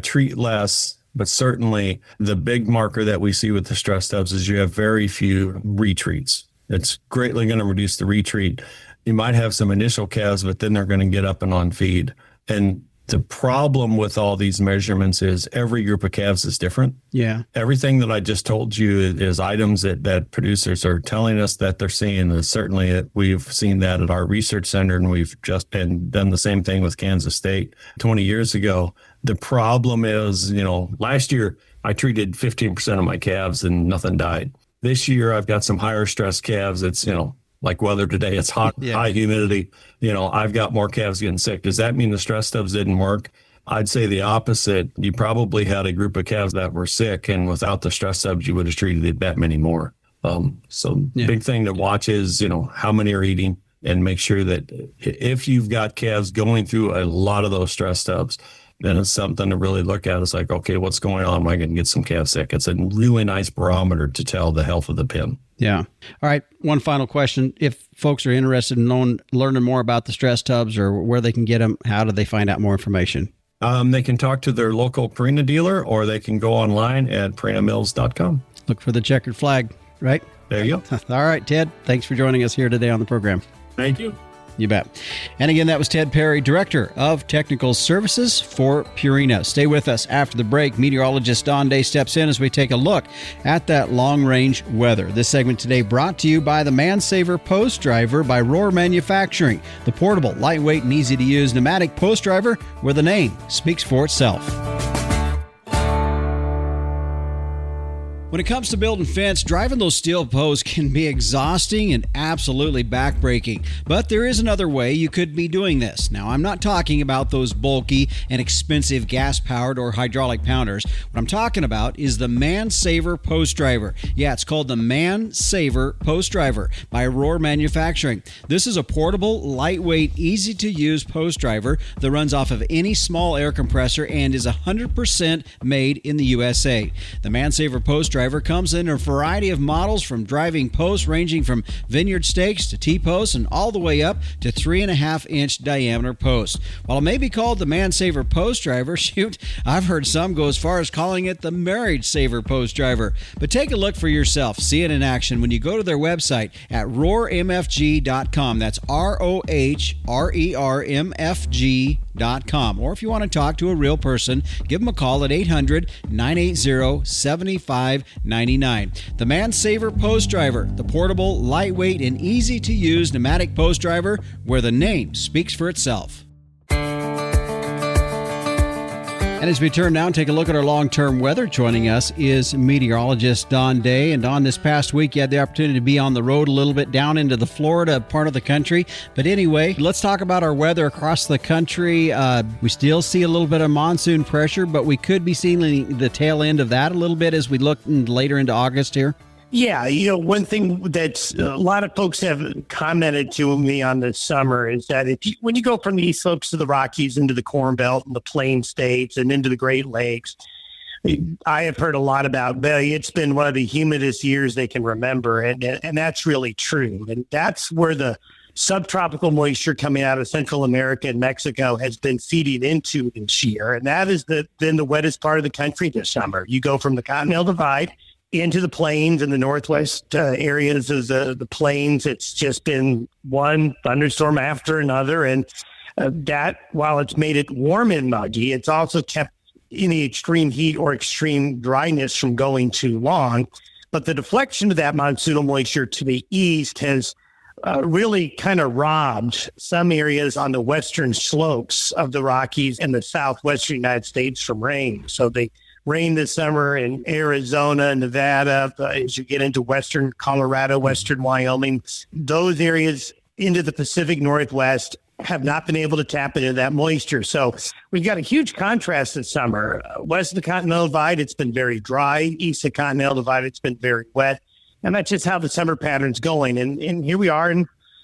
treat less? But certainly the big marker that we see with the stress tubs is you have very few retreats. It's greatly going to reduce the retreat. You might have some initial calves, but then they're going to get up and on feed. And the problem with all these measurements is every group of calves is different. Yeah. Everything that I just told you is items that producers are telling us that they're seeing. And certainly we've seen that at our research center, and we've just done the same thing with Kansas State 20 years ago. The problem is, last year I treated 15% of my calves and nothing died. This year I've got some higher stress calves. It's, like weather today, it's hot, high humidity. I've got more calves getting sick. Does that mean the stress tubs didn't work? I'd say the opposite. You probably had a group of calves that were sick, and without the stress tubs, you would have treated that many more. Big thing to watch is, how many are eating, and make sure that if you've got calves going through a lot of those stress tubs, then it's something to really look at. It's like, okay, what's going on? Am I going to get some calf sick? It's a really nice barometer to tell the health of the pen. Yeah. All right. One final question. If folks are interested in learning more about the stress tubs or where they can get them, how do they find out more information? They can talk to their local Purina dealer, or they can go online at purinamills.com. Look for the checkered flag, right? There you go. All right, Ted, thanks for joining us here today on the program. Thank you. You bet. And again, that was Ted Perry, Director of Technical Services for Purina. Stay with us after the break. Meteorologist Don Day steps in as we take a look at that long-range weather. This segment today brought to you by the ManSaver Post Driver by Rohr Manufacturing, the portable, lightweight, and easy-to-use pneumatic post driver where the name speaks for itself. When it comes to building fence, driving those steel posts can be exhausting and absolutely backbreaking. But there is another way you could be doing this. Now, I'm not talking about those bulky and expensive gas-powered or hydraulic pounders. What I'm talking about is the ManSaver Post Driver. Yeah, it's called the ManSaver Post Driver by Rohr Manufacturing. This is a portable, lightweight, easy-to-use post driver that runs off of any small air compressor and is 100% made in the USA. The ManSaver Post Driver Driver comes in a variety of models, from driving posts ranging from vineyard stakes to T-posts and all the way up to 3.5-inch diameter posts. While it may be called the Man Saver Post Driver, shoot, I've heard some go as far as calling it the Marriage Saver Post Driver. But take a look for yourself. See it in action when you go to their website at rohrmfg.com. That's ROHRERMFG.com. Or if you want to talk to a real person, give them a call at 800-980-7599. The Man Saver Post Driver, the portable, lightweight, and easy-to-use pneumatic post driver where the name speaks for itself. And as we turn now and take a look at our long-term weather, joining us is meteorologist Don Day. And Don, this past week you had the opportunity to be on the road a little bit down into the Florida part of the country. But anyway, let's talk about our weather across the country. We still see a little bit of monsoon pressure, but we could be seeing the tail end of that a little bit as we look later into August here. Yeah, one thing that a lot of folks have commented to me on this summer is that when you go from the East Slopes to the Rockies into the Corn Belt and the Plain States and into the Great Lakes, I have heard a lot about, it's been one of the humidest years they can remember, and that's really true. And that's where the subtropical moisture coming out of Central America and Mexico has been feeding into this year, and that has been the wettest part of the country this summer. You go from the Continental Divide into the plains and the northwest areas of the plains. It's just been one thunderstorm after another. And that, while it's made it warm and muggy, it's also kept any extreme heat or extreme dryness from going too long. But the deflection of that monsoonal moisture to the east has really kind of robbed some areas on the western slopes of the Rockies and the southwestern United States from rain. So they rain this summer in Arizona, Nevada, as you get into western Colorado, western Wyoming. Those areas into the Pacific Northwest have not been able to tap into that moisture. So we've got a huge contrast this summer. West of the Continental Divide, it's been very dry. East of the Continental Divide, it's been very wet. And that's just how the summer pattern's going. And here we are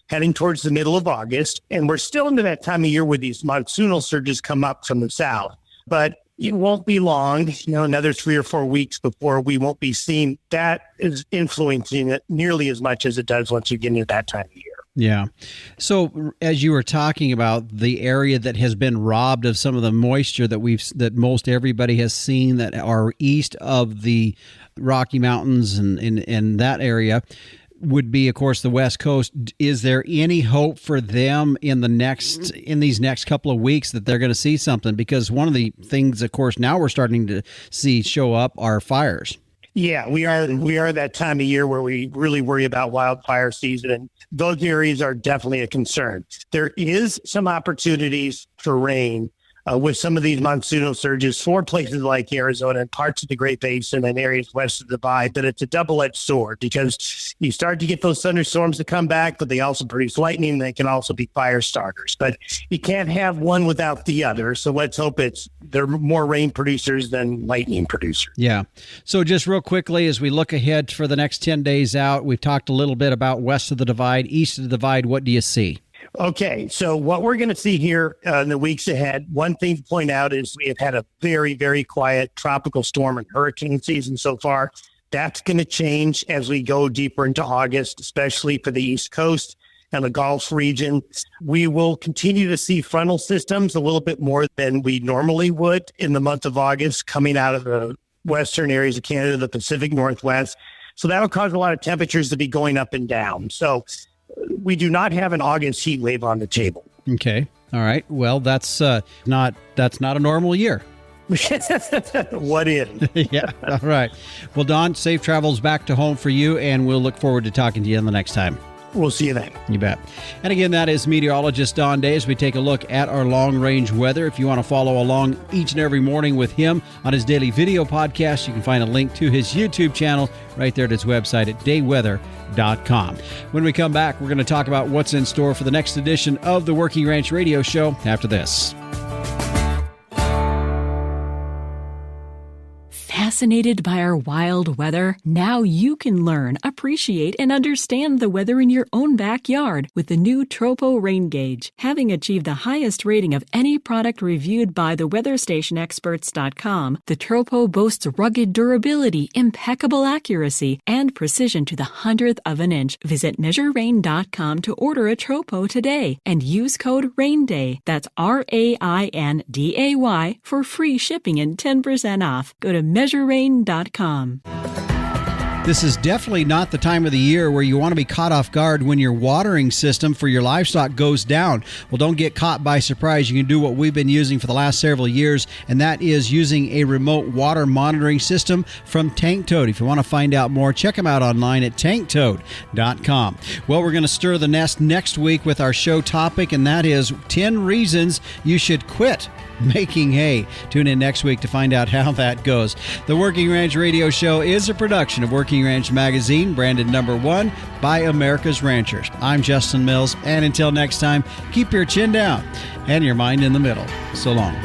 heading towards the middle of August, and we're still into that time of year where these monsoonal surges come up from the south. But it won't be long, another 3 or 4 weeks before we won't be seeing that is influencing it nearly as much as it does once you get into that time of year. Yeah. So as you were talking about the area that has been robbed of some of the moisture that most everybody has seen that are east of the Rocky Mountains and in that area, would be, of course, the West Coast. Is there any hope for them in these next couple of weeks that they're going to see something? Because one of the things, of course, now we're starting to see show up are fires. Yeah, we are that time of year where we really worry about wildfire season, and those areas are definitely a concern. There is some opportunities for rain with some of these monsoonal surges for places like Arizona and parts of the Great Basin and areas west of the Divide, but it's a double-edged sword because you start to get those thunderstorms to come back, but they also produce lightning. They can also be fire starters, but you can't have one without the other. So let's hope they're more rain producers than lightning producers. Yeah. So just real quickly, as we look ahead for the next 10 days out, we've talked a little bit about west of the Divide, east of the Divide. What do you see? Okay, so what we're going to see here in the weeks ahead, one thing to point out is we have had a very, very quiet tropical storm and hurricane season so far. That's going to change as we go deeper into August, especially for the East Coast and the Gulf region. We will continue to see frontal systems a little bit more than we normally would in the month of August coming out of the western areas of Canada, the Pacific Northwest. So that'll cause a lot of temperatures to be going up and down. So we do not have an August heat wave on the table. Okay. All right. Well, that's not a normal year. What is? Yeah. All right. Well, Don, safe travels back to home for you, and we'll look forward to talking to you the next time. We'll see you then. You bet. And again, that is meteorologist Don Day as we take a look at our long-range weather. If you want to follow along each and every morning with him on his daily video podcast, you can find a link to his YouTube channel right there at his website at dayweather.com. When we come back, we're going to talk about what's in store for the next edition of the Working Ranch Radio Show after this. Fascinated by our wild weather? Now you can learn, appreciate, and understand the weather in your own backyard with the new Tropo Rain Gauge. Having achieved the highest rating of any product reviewed by the weatherstationexperts.com, the Tropo boasts rugged durability, impeccable accuracy, and precision to the 100th of an inch. Visit measurerain.com to order a Tropo today and use code RAINDAY. That's RAINDAY for free shipping and 10% off. Go to measurerain.com. This is definitely not the time of the year where you want to be caught off guard when your watering system for your livestock goes down. Well, don't get caught by surprise. You can do what we've been using for the last several years, and that is using a remote water monitoring system from Tank Toad. If you want to find out more, check them out online at tanktoad.com. Well, we're going to stir the nest next week with our show topic, and that is 10 reasons you should quit making hay. Tune in next week to find out how that goes. The Working Ranch Radio Show is a production of Working Ranch Magazine, branded #1 by America's Ranchers. I'm Justin Mills, and until next time, keep your chin down and your mind in the middle. So long.